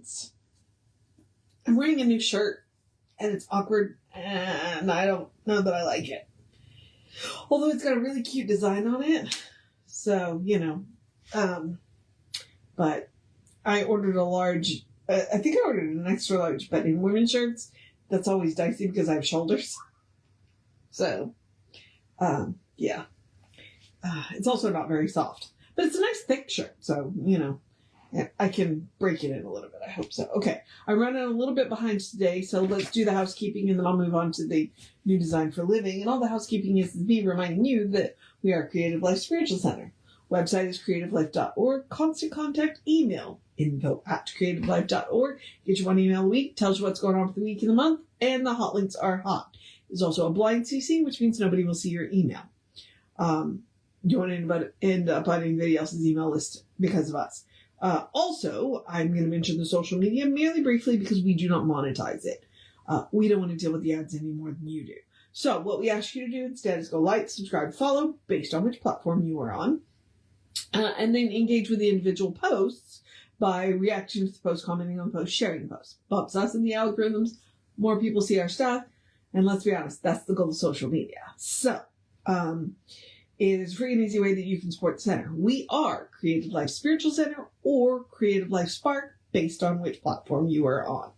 is. I'm wearing a new shirt, and it's awkward, and I don't know that I like it. Although it's got a really cute design on it. So, but I ordered a large, I think I ordered an extra large, but in women's shirts, that's always dicey because I have shoulders. So, yeah. It's also not very soft. But it's a nice thick shirt, so, I can break it in a little bit. I hope so. Okay, I'm running a little bit behind today, so let's do the housekeeping, and then I'll move on to the new design for living. And all the housekeeping is me reminding you that we are Creative Life Spiritual Center. Website is creativelife.org. Constant contact, email, info@creativelife.org. Get you one email a week, tells you what's going on for the week and the month, and the hot links are hot. There's also a blind CC, which means nobody will see your email. You won't end up on anybody else's email list because of us. Also, I'm going to mention the social media merely briefly because we do not monetize it. We don't want to deal with the ads any more than you do. So what we ask you to do instead is go like, subscribe, follow based on which platform you are on. And then engage with the individual posts by reacting to the post, commenting on the post, sharing the post. Bumps us in the algorithms. More people see our stuff. And let's be honest, that's the goal of social media. So, it is a free and easy way that you can support the center. We are Creative Life Spiritual Center or Creative Life Spark based on which platform you are on.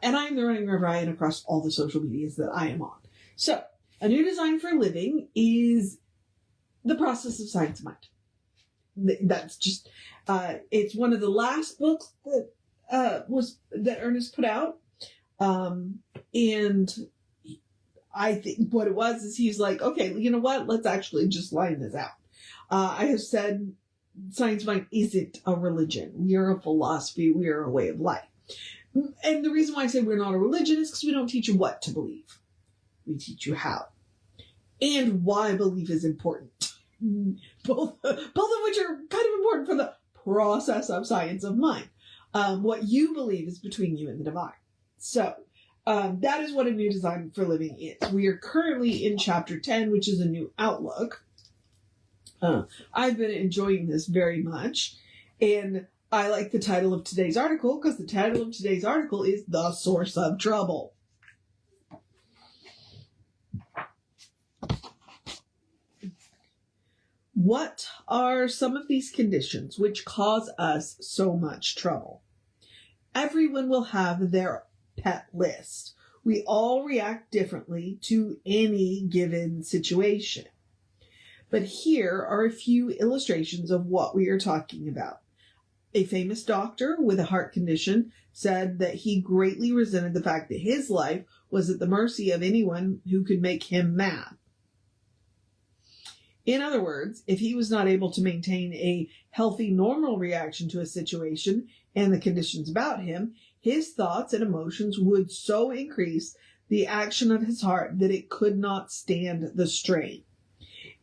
And I'm the running Ryan across all the social medias that I am on. So, a new design for living is the process of science of mind. That's just, it's one of the last books that Ernest put out. And I think what it was is he's like, okay, you know what? Let's actually just line this out. I have said science of mind isn't a religion. We are a philosophy. We are a way of life. And the reason why I say we're not a religion is because we don't teach you what to believe. We teach you how. And why belief is important. Both of which are kind of important for the process of science of mind. What you believe is between you and the divine. So, that is what a new design for living is. We are currently in chapter 10, which is a new outlook. I've been enjoying this very much. And I like the title of today's article because the title of today's article is The Source of Trouble. What are some of these conditions which cause us so much trouble? Everyone will have their pet list. We all react differently to any given situation. But here are a few illustrations of what we are talking about. A famous doctor with a heart condition said that he greatly resented the fact that his life was at the mercy of anyone who could make him mad. In other words, if he was not able to maintain a healthy, normal reaction to a situation and the conditions about him, his thoughts and emotions would so increase the action of his heart that it could not stand the strain.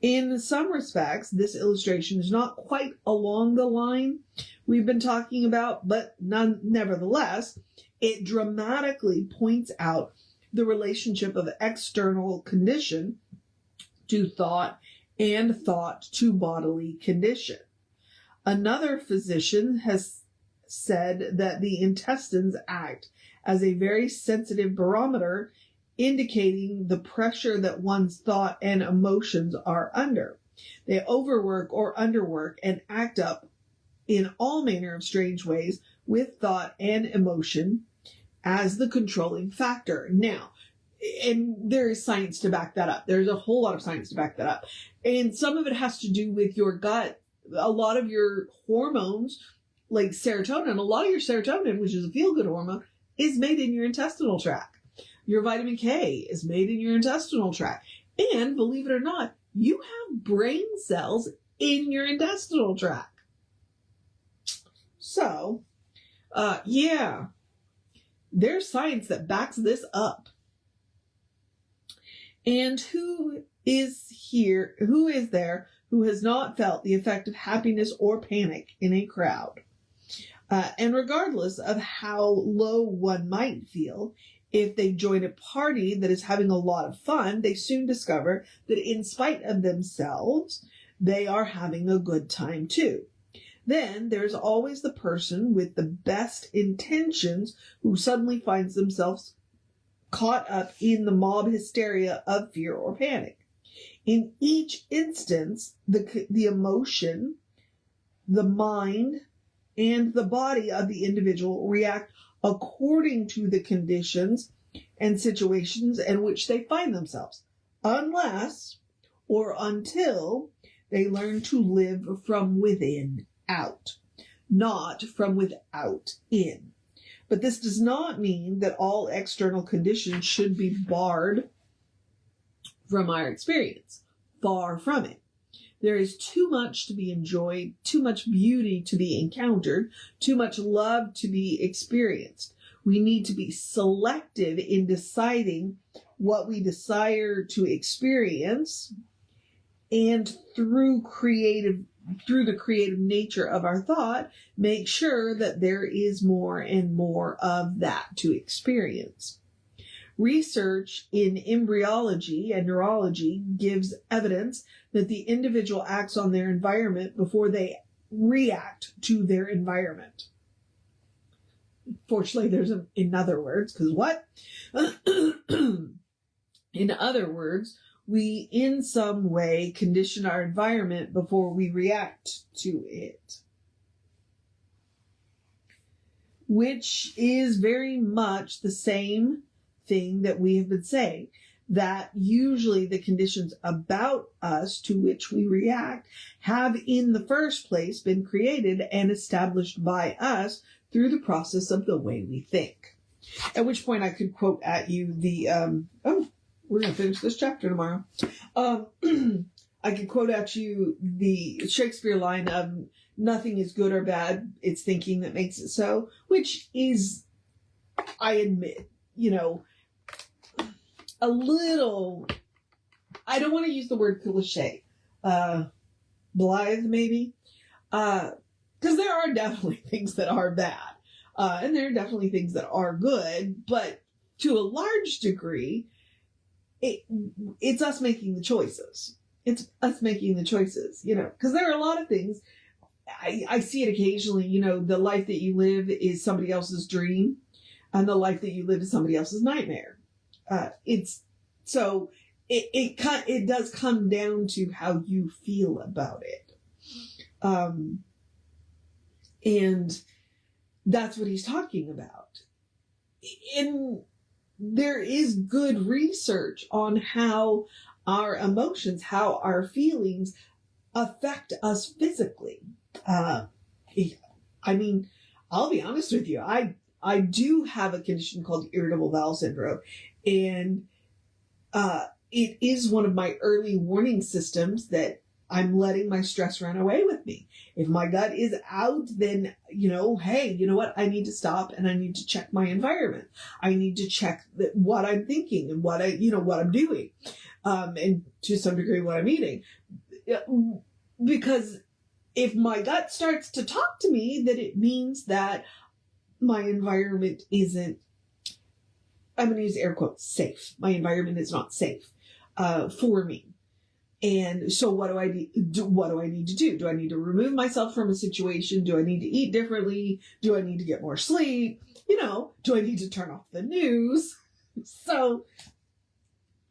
In some respects, this illustration is not quite along the line we've been talking about, but nevertheless, it dramatically points out the relationship of external condition to thought and thought to bodily condition. Another physician has said that the intestines act as a very sensitive barometer, indicating the pressure that one's thought and emotions are under. They overwork or underwork and act up in all manner of strange ways with thought and emotion as the controlling factor. Now, and there is science to back that up. There's a whole lot of science to back that up. And some of it has to do with your gut. A lot of your hormones, like serotonin, a lot of your serotonin, which is a feel-good hormone, is made in your intestinal tract. Your vitamin K is made in your intestinal tract. And believe it or not, you have brain cells in your intestinal tract. So, yeah, there's science that backs this up. And who is there who has not felt the effect of happiness or panic in a crowd? And regardless of how low one might feel, if they join a party that is having a lot of fun, they soon discover that in spite of themselves, they are having a good time too. Then there's always the person with the best intentions who suddenly finds themselves caught up in the mob hysteria of fear or panic. In each instance, the emotion, the mind, and the body of the individual react according to the conditions and situations in which they find themselves, unless or until they learn to live from within out, not from without in. But this does not mean that all external conditions should be barred from our experience. Far from it. There is too much to be enjoyed, too much beauty to be encountered, too much love to be experienced. We need to be selective in deciding what we desire to experience, and through the creative nature of our thought, make sure that there is more and more of that to experience. Research in embryology and neurology gives evidence that the individual acts on their environment before they react to their environment. Fortunately, there's in other words, because what? In other words, we in some way condition our environment before we react to it. Which is very much the same thing that we have been saying, that usually the conditions about us to which we react have in the first place been created and established by us through the process of the way we think. At which point I could quote at you we're going to finish this chapter tomorrow. I could quote at you the Shakespeare line of nothing is good or bad, it's thinking that makes it so, which is, I admit, a little, I don't want to use the word cliche, blithe maybe, because there are definitely things that are bad, and there are definitely things that are good, but to a large degree, it's us making the choices. It's us making the choices, because there are a lot of things, I see it occasionally, the life that you live is somebody else's dream, and the life that you live is somebody else's nightmare. It does come down to how you feel about it. And that's what he's talking about. And there is good research on how our emotions, how our feelings affect us physically. I'll be honest with you. I do have a condition called irritable bowel syndrome. And it is one of my early warning systems that I'm letting my stress run away with me. If my gut is out, then, hey, you know what? I need to stop and I need to check my environment. I need to check what I'm thinking and what I'm doing. And to some degree what I'm eating. Because if my gut starts to talk to me, then it means that my environment isn't, I'm going to use air quotes, safe. My environment is not safe for me. And so what do I need to do? Do I need to remove myself from a situation? Do I need to eat differently? Do I need to get more sleep? Do I need to turn off the news? So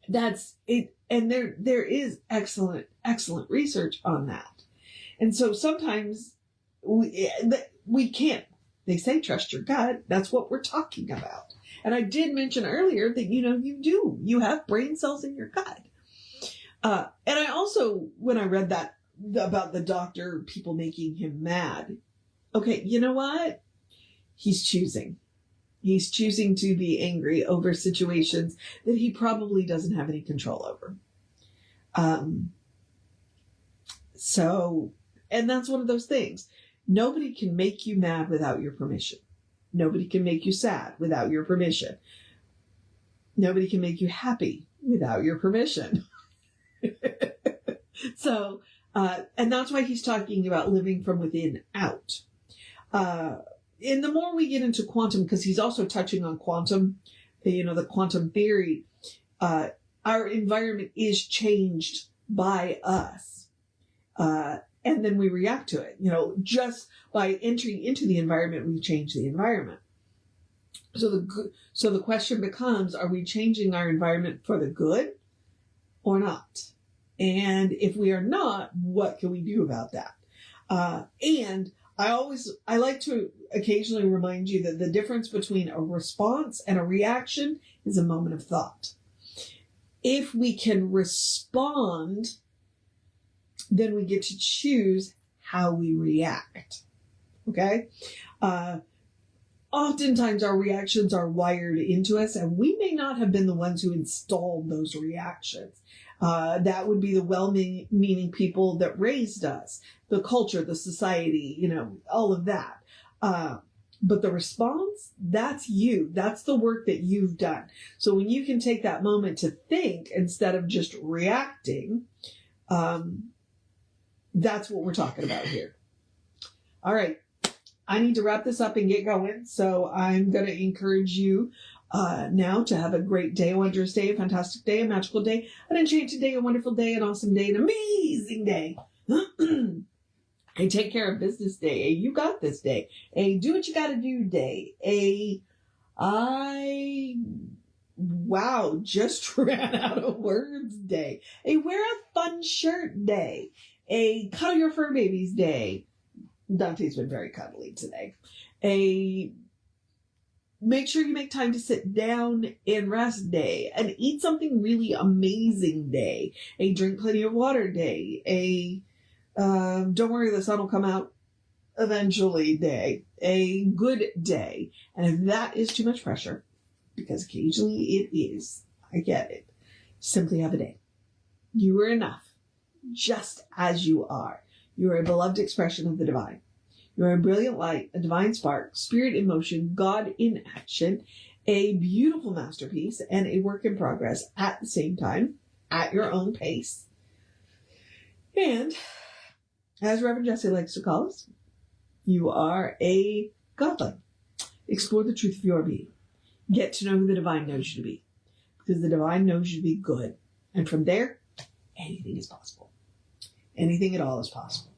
that's it. And there is excellent research on that. And so sometimes we can't, they say trust your gut. That's what we're talking about. And I did mention earlier that, you have brain cells in your gut. And I also, when I read that about the doctor, people making him mad. Okay, you know what? He's choosing to be angry over situations that he probably doesn't have any control over. And that's one of those things. Nobody can make you mad without your permission. Nobody can make you sad without your permission. Nobody can make you happy without your permission. So, and that's why he's talking about living from within out. And the more we get into quantum, because he's also touching on quantum, the quantum theory, our environment is changed by us. and then we react to it. Just by entering into the environment, we change the environment. So the question becomes, are we changing our environment for the good or not? And if we are not, what can we do about that? And I like to occasionally remind you that the difference between a response and a reaction is a moment of thought. If we can respond, then we get to choose how we react. Okay? Oftentimes our reactions are wired into us, and we may not have been the ones who installed those reactions. That would be the well-meaning people that raised us, the culture, the society, all of that. But the response, that's you. That's the work that you've done. So when you can take that moment to think instead of just reacting, that's what we're talking about here. All right. I need to wrap this up and get going. So I'm going to encourage you now to have a great day, a wondrous day, a fantastic day, a magical day, an enchanted day, a wonderful day, an awesome day, an amazing day. A take care of business day. A you got this day. A do what you got to do day. Wow, just ran out of words day. A wear a fun shirt day. A cuddle your fur babies day. Dante's been very cuddly today. Make sure you make time to sit down and rest day. And eat something really amazing day. A drink plenty of water day. Don't worry, the sun will come out eventually day. A good day. And if that is too much pressure, because occasionally it is, I get it, simply have a day. You are enough, just as you are. You are a beloved expression of the divine. You are a brilliant light, a divine spark, spirit in motion, God in action, a beautiful masterpiece, and a work in progress at the same time, at your own pace. And, as Reverend Jesse likes to call us, you are a godling. Explore the truth of your being. Get to know who the divine knows you to be. Because the divine knows you to be good. And from there, anything is possible. Anything at all is possible.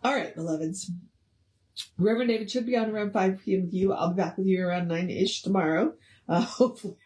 All right, beloveds. Reverend David should be on around 5 p.m. with you. I'll be back with you around 9-ish tomorrow. Hopefully